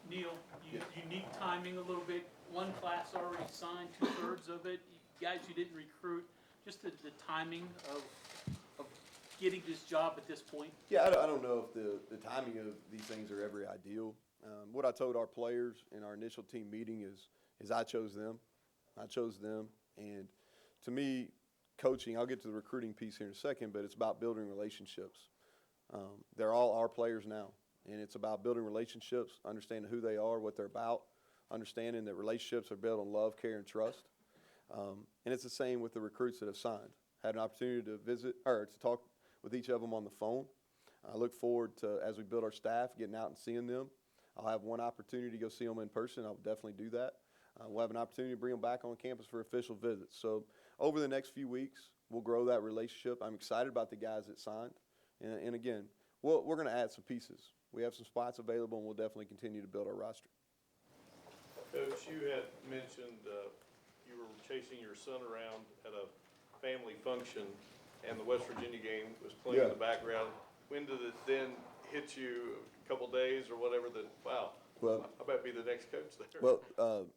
Neal, unique timing a little bit. One class already signed, 2/3 of it. Guys you didn't recruit. Just the timing of getting this job at this point. Yeah, I don't know if the timing of these things are ever ideal. What I told our players in our initial team meeting is I chose them. I chose them. And to me, coaching, I'll get to the recruiting piece here in a second, but it's about building relationships. They're all our players now. And it's about building relationships, understanding who they are, what they're about, understanding that relationships are built on love, care, and trust. And it's the same with the recruits that have signed. Had an opportunity to visit or to talk with each of them on the phone. I look forward to, as we build our staff, getting out and seeing them. I'll have one opportunity to go see them in person. I'll definitely do that. We'll have an opportunity to bring them back on campus for official visits. So over the next few weeks, we'll grow that relationship. I'm excited about the guys that signed. And again, we're going to add some pieces. We have some spots available, and we'll definitely continue to build our roster. Coach, you had mentioned you were chasing your son around at a family function, and the West Virginia game was playing in the background. When did it then hit you, a couple days or whatever, that, wow, Well, I might be the next coach there? Well,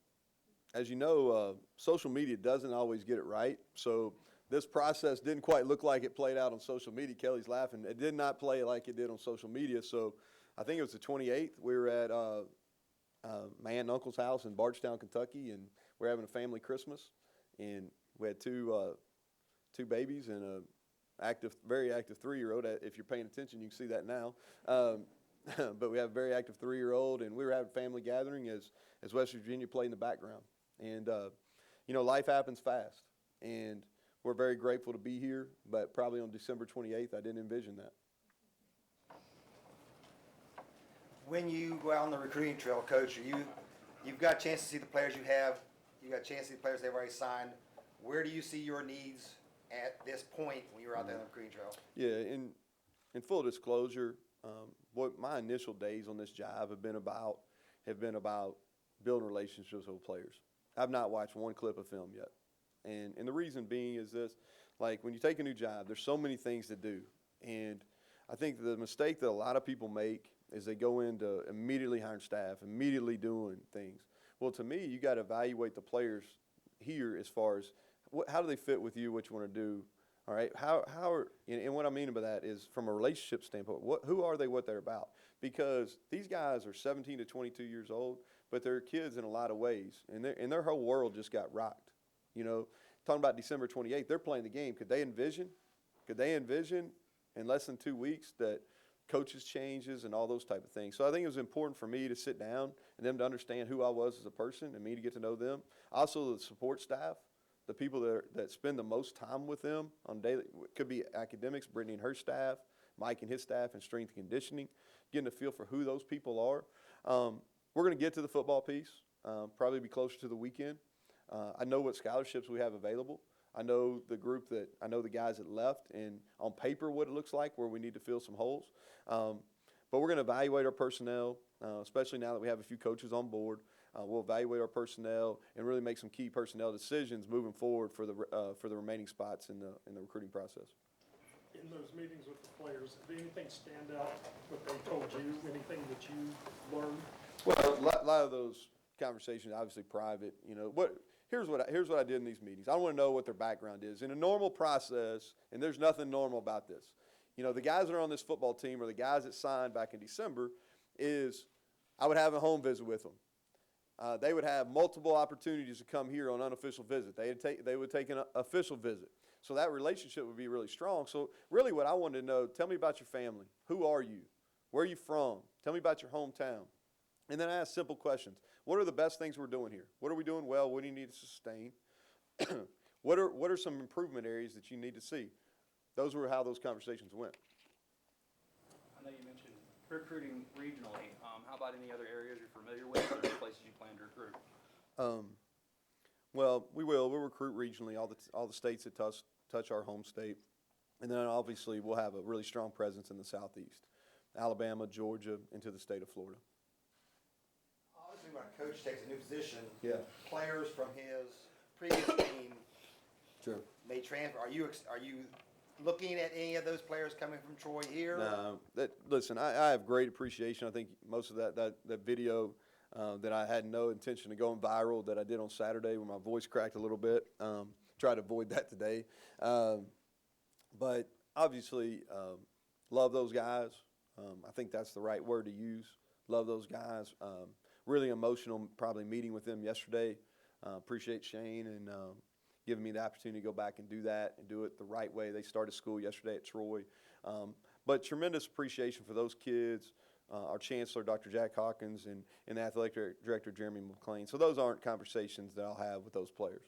as you know, social media doesn't always get it right. So this process didn't quite look like it played out on social media. Kelly's laughing. It did not play like it did on social media. So I think it was the 28th. We were at my aunt and uncle's house in Bardstown, Kentucky, and we're having a family Christmas. And we had two babies and a very active 3-year-old. If you're paying attention, you can see that now. But we have a very active 3-year-old, and we were having a family gathering as West Virginia played in the background. And, life happens fast. And we're very grateful to be here, but probably on December 28th, I didn't envision that. When you go out on the recruiting trail, Coach, you've got a chance to see the players you have. You've got a chance to see the players they've already signed. Where do you see your needs at this point when you're out there on the recruiting trail? Yeah, in full disclosure, what my initial days on this job have been about building relationships with players. I've not watched one clip of film yet. And the reason being is this, like when you take a new job, there's so many things to do. And I think the mistake that a lot of people make is they go into immediately hiring staff, immediately doing things. Well, to me, you got to evaluate the players here as far as how do they fit with you, what you want to do. All right, and what I mean by that is from a relationship standpoint, who are they, what they're about? Because these guys are 17 to 22 years old, but they're kids in a lot of ways, and their whole world just got rocked. Talking about December 28th, they're playing the game. Could they envision in less than 2 weeks that coaches changes and all those type of things? So I think it was important for me to sit down and them to understand who I was as a person and me to get to know them. Also the support staff, the people that spend the most time with them on daily, could be academics, Brittany and her staff, Mike and his staff, and strength and conditioning, getting a feel for who those people are. We're going to get to the football piece, probably be closer to the weekend. I know what scholarships we have available. I know the guys that left, and on paper what it looks like, where we need to fill some holes. But we're going to evaluate our personnel, especially now that we have a few coaches on board. We'll evaluate our personnel and really make some key personnel decisions moving forward for the remaining spots in the recruiting process. In those meetings with the players, did anything stand out what they told you, anything that you learned? Well, a lot of those conversations, obviously private. Here's what I did in these meetings. I want to know what their background is. In a normal process, and there's nothing normal about this, the guys that are on this football team or the guys that signed back in December, is I would have a home visit with them. They would have multiple opportunities to come here on unofficial visit. They would take an official visit. So that relationship would be really strong. So really what I wanted to know, tell me about your family. Who are you? Where are you from? Tell me about your hometown. And then I ask simple questions. What are the best things we're doing here? What are we doing well? What do you need to sustain? What are some improvement areas that you need to see? Those were how those conversations went. I know you mentioned recruiting regionally. How about any other areas you're familiar with or places you plan to recruit? Well, we'll recruit regionally, all the states that touch our home state. And then obviously we'll have a really strong presence in the Southeast, Alabama, Georgia, into the state of Florida. Obviously, when a coach takes a new position, Yeah. players from his previous team Sure. may transfer. Are you looking at any of those players coming from Troy here? No, listen, I have great appreciation. I think most of that video that I had no intention of going viral that I did on Saturday when my voice cracked a little bit. Try to avoid that today. But obviously, love those guys. I think that's the right word to use. Love those guys. Really emotional, probably meeting with them yesterday. Appreciate Shane and giving me the opportunity to go back and do that and do it the right way. They started school yesterday at Troy. But tremendous appreciation for those kids, our chancellor, Dr. Jack Hawkins, and the athletic director, Jeremy McLean. So those aren't conversations that I'll have with those players.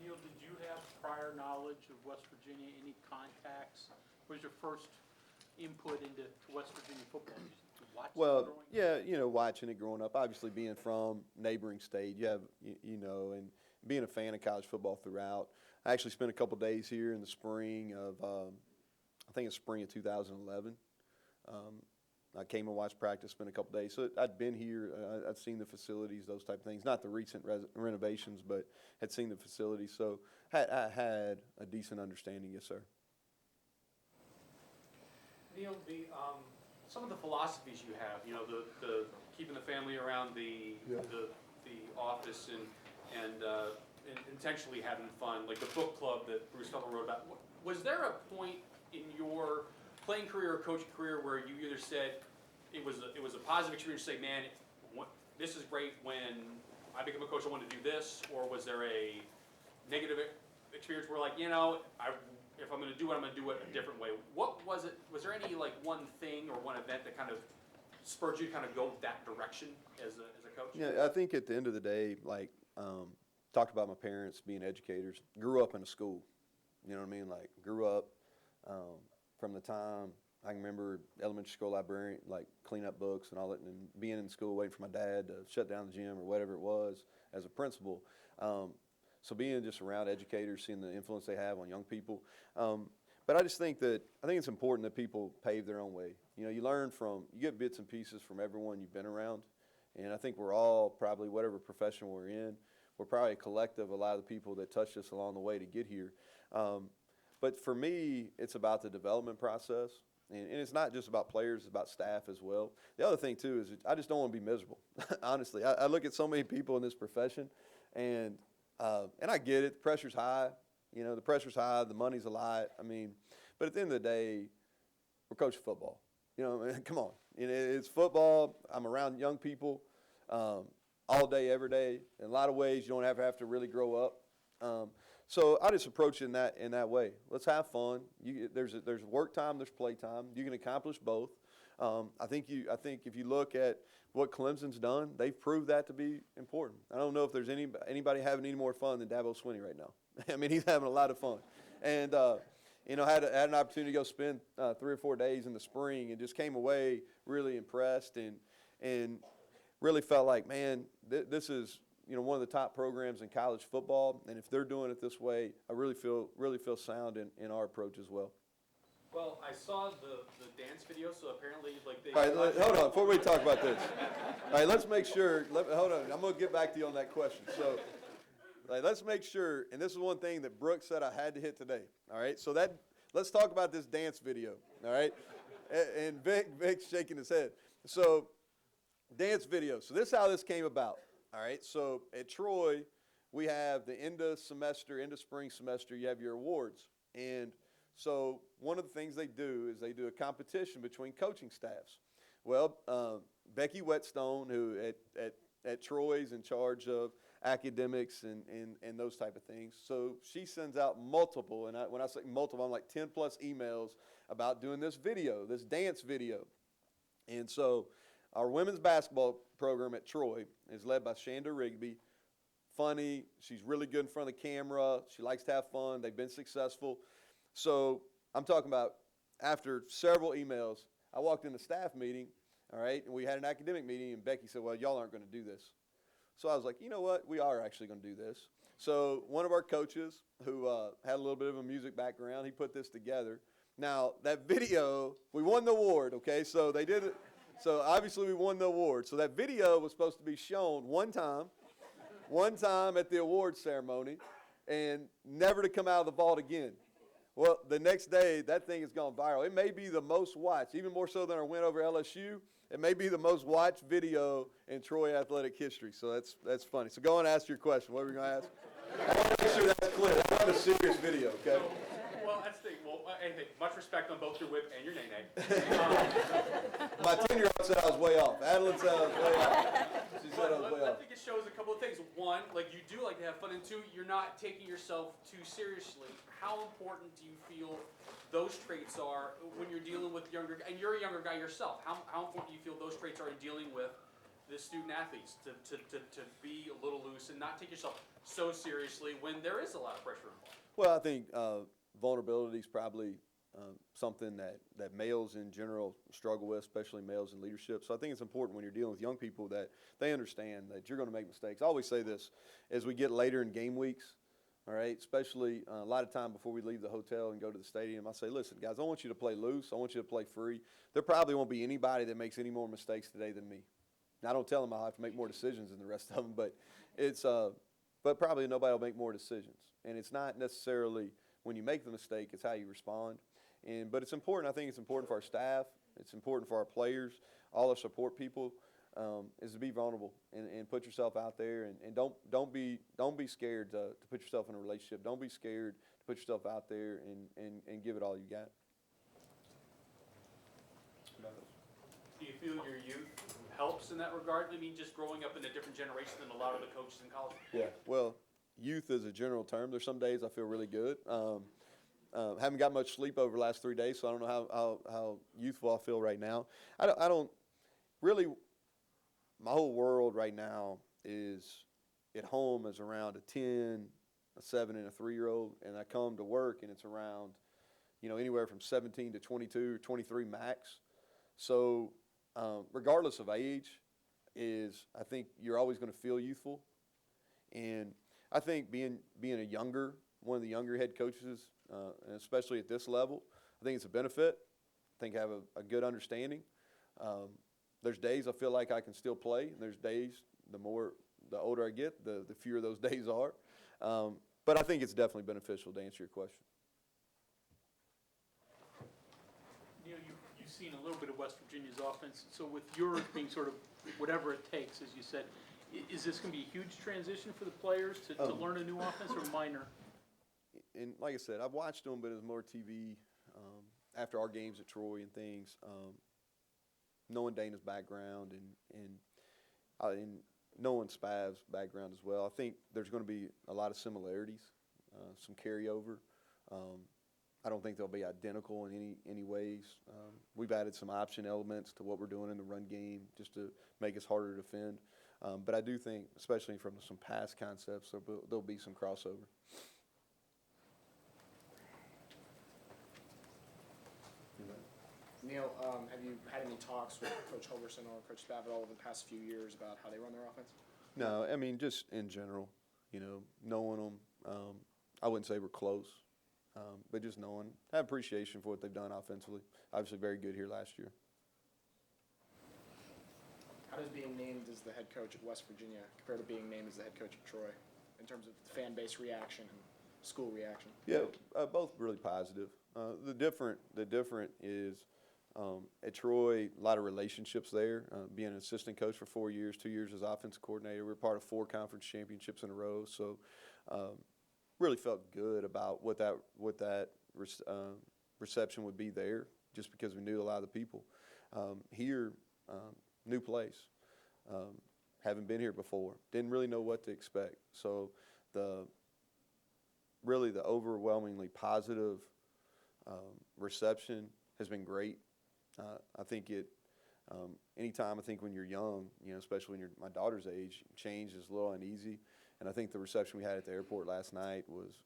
Neal, did you have prior knowledge of West Virginia, any contacts? What was your first input into West Virginia football? Did you watch it Well, growing up? yeah, watching it growing up, obviously being from neighboring state, you have, and being a fan of college football throughout. I actually spent a couple days here in the spring of, I think it's spring of 2011. I came and watched practice, spent a couple days. So I'd been here, I'd seen the facilities, those type of things. Not the recent renovations, but had seen the facilities. So I had a decent understanding, yes, sir. Neal, some of the philosophies you have, the keeping the family around the office and intentionally having fun, like the book club that Bruce Feldman wrote about. Was there a point in your playing career or coaching career where you either said it was a positive experience to say, man, this is great, when I become a coach I want to do this, or was there a negative experience where, like, if I'm going to do it, I'm going to do it a different way? What was it? Was there any, like, one thing or one event that kind of spurred you to kind of go that direction as a coach? Yeah, I think at the end of the day, like, talked about my parents being educators, grew up in a school, you know what I mean? Like, grew up from the time I can remember elementary school librarian, like, clean up books and all that, and being in school waiting for my dad to shut down the gym or whatever it was as a principal. So being just around educators, seeing the influence they have on young people. But I just think it's important that people pave their own way. You get bits and pieces from everyone you've been around. And I think we're all probably, whatever profession we're in, we're probably a collective, a lot of the people that touched us along the way to get here. But for me, it's about the development process. And it's not just about players, it's about staff as well. The other thing, too, is I just don't want to be miserable. Honestly, I look at so many people in this profession, and I get it. The pressure's high. The pressure's high. The money's a lot. But at the end of the day, we're coaching football. Come on. It's football. I'm around young people all day, every day. In a lot of ways, you don't have to really grow up. So I just approach it in that way. Let's have fun. There's work time, there's play time. You can accomplish both. I think if you look at what Clemson's done, they've proved that to be important. I don't know if there's anybody having any more fun than Dabo Swinney right now. He's having a lot of fun. And had an opportunity to go spend 3 or 4 days in the spring and just came away really impressed and really felt like, man, this is one of the top programs in college football, and if they're doing it this way, I really feel sound in our approach as well. Well, I saw the dance video, so apparently, like, they... All right, hold on, before we talk about this. All right, let's make sure, hold on, I'm going to get back to you on that question. So, let's make sure, and this is one thing that Brooke said I had to hit today, all right? So let's talk about this dance video, all right? And Vic's shaking his head. So, dance video. So this is how this came about, all right? So at Troy, we have the end of spring semester, you have your awards. And so one of the things they do is they do a competition between coaching staffs. Well, Becky Whetstone, who at Troy is in charge of academics and those type of things. So she sends out multiple, and when I say multiple, I'm like 10 plus emails about doing this video, this dance video. And so our women's basketball program at Troy is led by Shanda Rigby. Funny, she's really good in front of the camera. She likes to have fun. They've been successful. So I'm talking about after several emails, I walked in the staff meeting, all right, and we had an academic meeting, and Becky said, well, y'all aren't going to do this. So I was like, you know what, we are actually going to do this. So one of our coaches who had a little bit of a music background, he put this together. Now, that video, we won the award, okay, so they did it. So obviously we won the award. So that video was supposed to be shown one time at the award ceremony, and never to come out of the vault again. Well, the next day, that thing has gone viral. It may be the most watched, even more so than our win over LSU. It may be the most watched video in Troy athletic history. So that's funny. So go and ask your question. What were you going to ask? I want to make sure that's clear. That's not a serious video, okay? Well, that's the thing. Well, hey, much respect on both your whip and your nay-nay. My 10-year-old said I was way off. Adeline said I was way off. She said I was way I off. think it shows a couple of things. One, like you do like to have fun, and two, you're not taking yourself too seriously. How important do you feel those traits are when you're dealing with younger, and you're a younger guy yourself, how important do you feel those traits are in dealing with the student athletes to be a little loose and not take yourself so seriously when there is a lot of pressure involved? Well, I think vulnerability is probably something that males in general struggle with, especially males in leadership. So I think it's important when you're dealing with young people that they understand that you're going to make mistakes. I always say this, as we get later in game weeks, all right, especially a lot of time before we leave the hotel and go to the stadium, I say, listen, guys, I want you to play loose. I want you to play free. There probably won't be anybody that makes any more mistakes today than me. Now, I don't tell them I'll have to make more decisions than the rest of them, but but probably nobody will make more decisions. And it's not necessarily when you make the mistake, it's how you respond. But it's important. I think it's important for our staff. It's important for our players, all our support people, is to be vulnerable and put yourself out there and don't be scared to put yourself in a relationship. Don't be scared to put yourself out there and give it all you got. Do you feel your youth helps in that regard? I mean, just growing up in a different generation than a lot of the coaches in college. Yeah. Well, youth is a general term. There's some days I feel really good. Haven't got much sleep over the last 3 days, so I don't know how youthful I feel right now. I don't really. My whole world right now is at home is around a 10, a 7, and a 3-year-old, and I come to work and it's around, anywhere from 17 to 22 or 23 max. So regardless of age, I think you're always going to feel youthful, and I think being one of the younger head coaches, and especially at this level, I think it's a benefit. I think I have a good understanding. There's days I feel like I can still play, and there's days the older I get, the fewer those days are. But I think it's definitely beneficial to answer your question. You've seen a little bit of West Virginia's offense, so with yours being sort of whatever it takes, as you said, is this going to be a huge transition for the players to learn a new offense, or minor? And like I said, I've watched them, but it's more TV after our games at Troy and things. Knowing Dana's background and knowing Spav's background as well, I think there's going to be a lot of similarities, some carryover. I don't think they'll be identical in any ways. We've added some option elements to what we're doing in the run game just to make us harder to defend. But I do think, especially from some pass concepts, there'll be some crossover. Neal, have you had any talks with Coach Holgerson or Coach Spav at all over the past few years about how they run their offense? No, I mean, just in general, knowing them, I wouldn't say we're close, but just knowing, I have appreciation for what they've done offensively. Obviously very good here last year. How does being named as the head coach at West Virginia compare to being named as the head coach at Troy in terms of fan base reaction and school reaction? Yeah, both really positive. The different is at Troy, a lot of relationships there. Being an assistant coach for 4 years, 2 years as offensive coordinator, we're part of 4 conference championships in a row. So, really felt good about what that reception would be there, just because we knew a lot of the people. Here, new place, haven't been here before, didn't really know what to expect. So, the overwhelmingly positive reception has been great. I think anytime I think when you're young, especially when you're my daughter's age, change is a little uneasy. And I think the reception we had at the airport last night was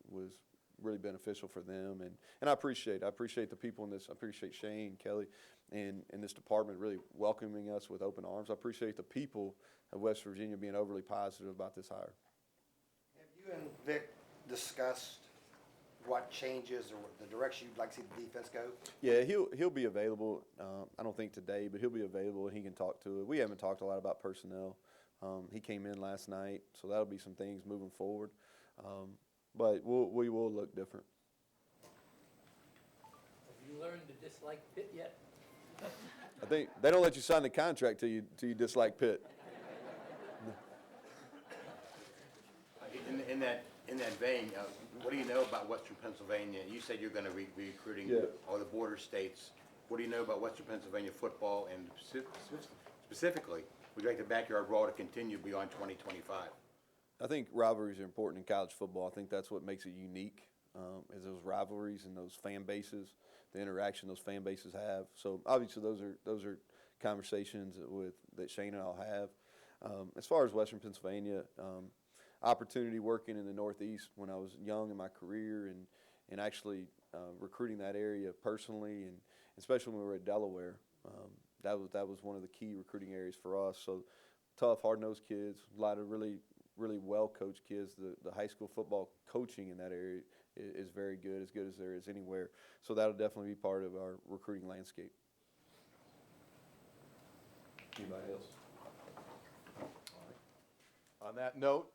really beneficial for them. And I appreciate the people in this. I appreciate Shane, Kelly, and this department really welcoming us with open arms. I appreciate the people of West Virginia being overly positive about this hire. Have you and Vic discussed what changes or the direction you'd like to see the defense go? Yeah, he'll be available. I don't think today, but he'll be available and he can talk to it. We haven't talked a lot about personnel. He came in last night, so that'll be some things moving forward. But we will look different. learned to dislike Pitt yet? I think they don't let you sign the contract till you dislike Pitt. In that vein, what do you know about Western Pennsylvania? You said you're gonna be recruiting Yeah. all the border states. What do you know about Western Pennsylvania football, and specifically, would you like the backyard brawl to continue beyond 2025? I think rivalries are important in college football. I think that's what makes it unique, is those rivalries and those fan bases, the interaction those fan bases have. So obviously those are conversations that Shane and I'll have. As far as Western Pennsylvania, opportunity working in the Northeast when I was young in my career, and actually recruiting that area personally, and especially when we were at Delaware, that was one of the key recruiting areas for us. So tough, hard-nosed kids, a lot of really well-coached kids. The high school football coaching in that area is very good as there is anywhere. So that'll definitely be part of our recruiting landscape. Anybody else? On that note,